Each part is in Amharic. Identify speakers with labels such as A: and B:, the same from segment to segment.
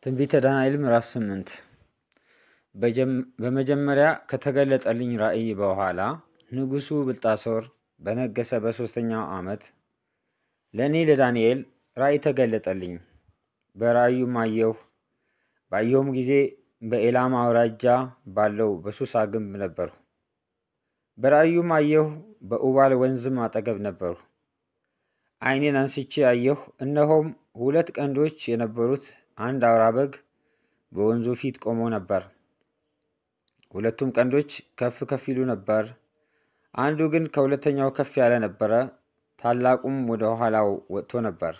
A: ትንቢተ ዳንኤል ምዕራፍ 8 በመጀመሪያ ከተገለጠልኝ ራእይ በኋላ ንጉሱ ብልጣሶር በነገሰ በ3ኛው ዓመት ለኔ ለዳንኤል ራእይ ተገለጠልኝ። በራእዩም አየሁ። ባየሁም ጊዜ በኤላም አውራጃ ባለው በሱሳ ግንብ ነበርሁ። በራእዩም አየሁ፣ በኡባል ወንዝም አጠገብ ነበርሁ። ዓይኔን አንስቼ አየሁ፣ እነሆም 2 ቀንዶች የነበሩት አንድ አውራ በግ በወንዙ ፊት ቆሞ ነበር። 2ቱም ቀንዶች ከፍ ከፍ ይሉ ነበር። አንዱ ግን ከሁለተኛው ከፍ ያለ ነበረ። ታላቁም ወደ ኋላው ወጥቶ ነበር።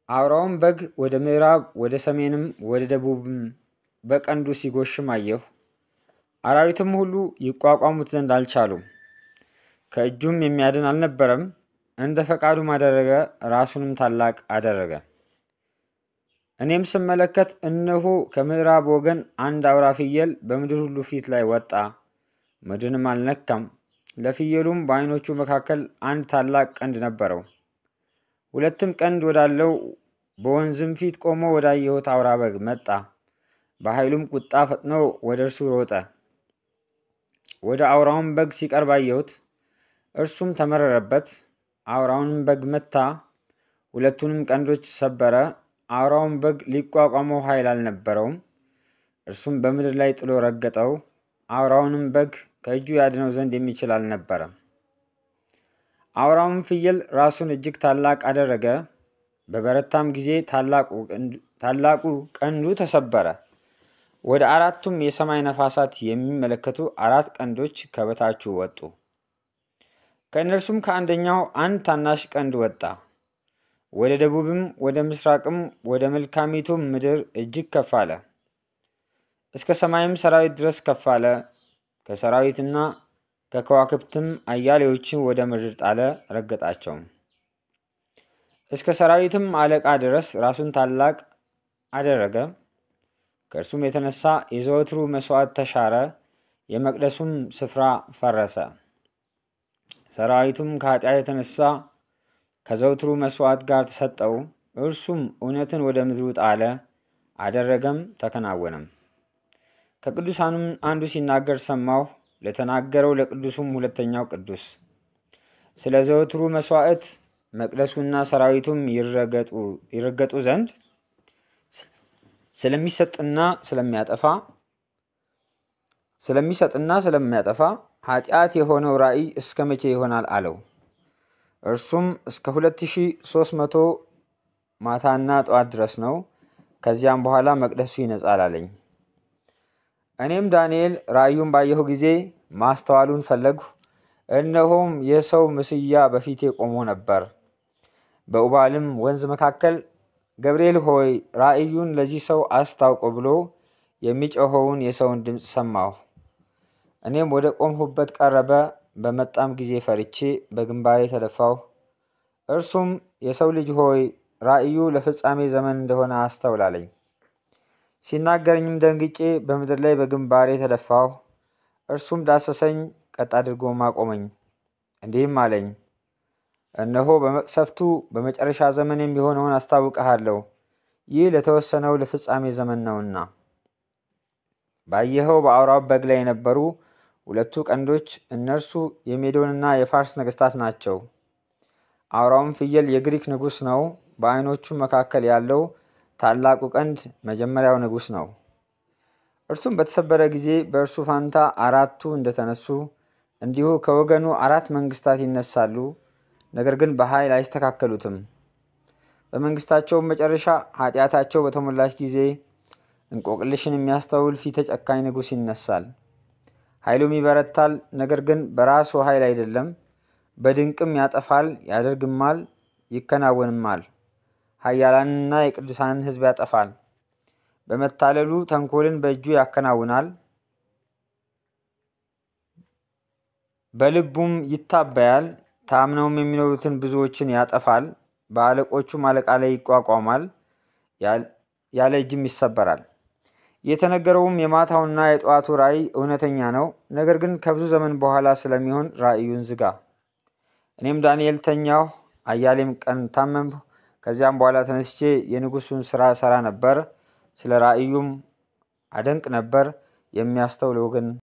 A: አውራውም በግ ወደ ምዕራብ፣ ወደ ሰሜንም ወደ ደቡብም በቀንዱ ሲጎሽም አየሁ። አራዊትም ሁሉ ይቋቋሙት ዘንድ አልቻሉም። ከእጁም የሚያድን አልነበረም። እንደ ፈቃዱም አደረገ፣ ራሱንም ታላቅ አደረገ። እኔም ስመለከት እነሆ ከምዕራብ ወገን አንድ አውራ ፍየል በምድር ሁሉ ፊት ላይ ወጣ፣ ምድርንም አልነካም። ለፍየሉም በዓይኖቹ መካከል አንድ ታላቅ ቀንድ ነበረው። 2 ቀንድ ወዳለው በወንዝም ፊት ቆሞ ወዳየሁት አውራ በግ መጣ። በኃይሉም ቁጣ ፈጥኖ ወደ እርሱ ሮጠ። ወደ አውራውም በግ ሲቀርብ አየሁት፣ እርሱም ተመረረበት። አውራውንም በግ መታ፣ 2ቱንም ቀንዶች ሰበረ። አውራውን በግ ሊቋቋመው ኃይል አልነበረውም። እርሱም በምድር ላይ ጥሎ ረገጠው። አውራውንም በግ ከእጁ ያድነው ዘንድ የሚችል አልነበረም። አውራውም ፍየል ራሱን እጅግ ታላቅ አደረገ። በበረታም ጊዜ ታላቁ ቀንዱ ተሰበረ። ወደ 4ቱም የሰማይ ነፋሳት የሚመለከቱ 4 ቀንዶች ከበታቹ ወጡ። ከእነርሱም ከአንደኛው አንድ ታናሽ ቀንድ ወጣ። ወደ ደቡብም ወደ ምስራቅም ወደ መልካሚቱም ምድር እጅግ ከፍ አለ። እስከ ሰማይም ሰራዊት ድረስ ከፍ አለ። ከሰራዊትና ከከዋክብትም አያሌዎችን ወደ ምድር ጣለ፣ ረገጣቸውም። እስከ ሰራዊትም አለቃ ድረስ ራሱን ታላቅ አደረገ። ከእርሱም የተነሳ የዘወትሩ መስዋዕት ተሻረ፣ የመቅደሱም ስፍራ ፈረሰ። ሰራዊቱም ከኃጢአት የተነሳ ከዘውትሩ መስዋዕት ጋር ተሰጠው። እርሱም እውነትን ወደ ምድሩ ጣለ፣ አደረገም፣ ተከናወነም። ከቅዱሳኑም አንዱ ሲናገር ሰማሁ። ለተናገረው ለቅዱሱም ሁለተኛው ቅዱስ፣ ስለ ዘወትሩ መስዋዕት መቅደሱና ሰራዊቱም ይረገጡ ዘንድ ስለሚሰጥና ስለሚያጠፋ ኃጢአት የሆነው ራእይ እስከ መቼ ይሆናል አለው። እርሱም እስከ 2300 ማታና ጠዋት ድረስ ነው። ከዚያም በኋላ መቅደሱ ይነጻል አለኝ። እኔም ዳንኤል ራእዩን ባየሁ ጊዜ ማስተዋሉን ፈለግሁ። እነሆም የሰው ምስያ በፊቴ ቆሞ ነበር። በኡባልም ወንዝ መካከል ገብርኤል ሆይ ራእዩን ለዚህ ሰው አስታውቆ ብሎ የሚጮኸውን የሰውን ድምፅ ሰማሁ። እኔም ወደ ቆምሁበት ቀረበ። በመጣም ጊዜ ፈርቼ በግንባሬ ተደፋሁ። እርሱም የሰው ልጅ ሆይ ራእዩ ለፍጻሜ ዘመን እንደሆነ አስተውል አለኝ። ሲናገረኝም ደንግጬ በምድር ላይ በግንባሬ ተደፋሁ። እርሱም ዳሰሰኝ፣ ቀጥ አድርጎም አቆመኝ። እንዲህም አለኝ፣ እነሆ በመቅሰፍቱ በመጨረሻ ዘመን የሚሆነውን አስታውቅሃለሁ። ይህ ለተወሰነው ለፍጻሜ ዘመን ነውና። ባየኸው በአውራው በግ ላይ የነበሩ 2 ቀንዶች እነርሱ የሜዶንና የፋርስ ነገስታት ናቸው። አውራውም ፍየል የግሪክ ንጉስ ነው። በዓይኖቹ መካከል ያለው ታላቁ ቀንድ መጀመሪያው ንጉስ ነው። እርሱም በተሰበረ ጊዜ በእርሱ ፋንታ 4ቱ እንደተነሱ እንዲሁ ከወገኑ 4 መንግስታት ይነሳሉ። ነገር ግን በኃይል አይስተካከሉትም። በመንግስታቸውም መጨረሻ ኃጢአታቸው በተሞላች ጊዜ እንቆቅልሽን የሚያስተውል ፊተ ጨካኝ ንጉስ ይነሳል። ኃይሉም ይበረታል፣ ነገር ግን በራሱ ኃይል አይደለም። በድንቅም ያጠፋል፣ ያደርግማል፣ ይከናወንማል። ኃያላንና የቅዱሳንን ሕዝብ ያጠፋል። በመታለሉ ተንኮልን በእጁ ያከናውናል። በልቡም ይታበያል። ታምነውም የሚኖሩትን ብዙዎችን ያጠፋል። በአለቆቹም አለቃ ላይ ይቋቋማል፣ ያለ እጅም ይሰበራል። የተነገረውም የማታውና የጠዋቱ ራእይ እውነተኛ ነው። ነገር ግን ከብዙ ዘመን በኋላ ስለሚሆን ራእዩን ዝጋ። እኔም ዳንኤል ተኛሁ፣ አያሌም ቀን ታመምሁ። ከዚያም በኋላ ተነስቼ የንጉሱን ስራ ሰራ ነበር። ስለ ራእዩም አደንቅ ነበር። የሚያስተውል ወገን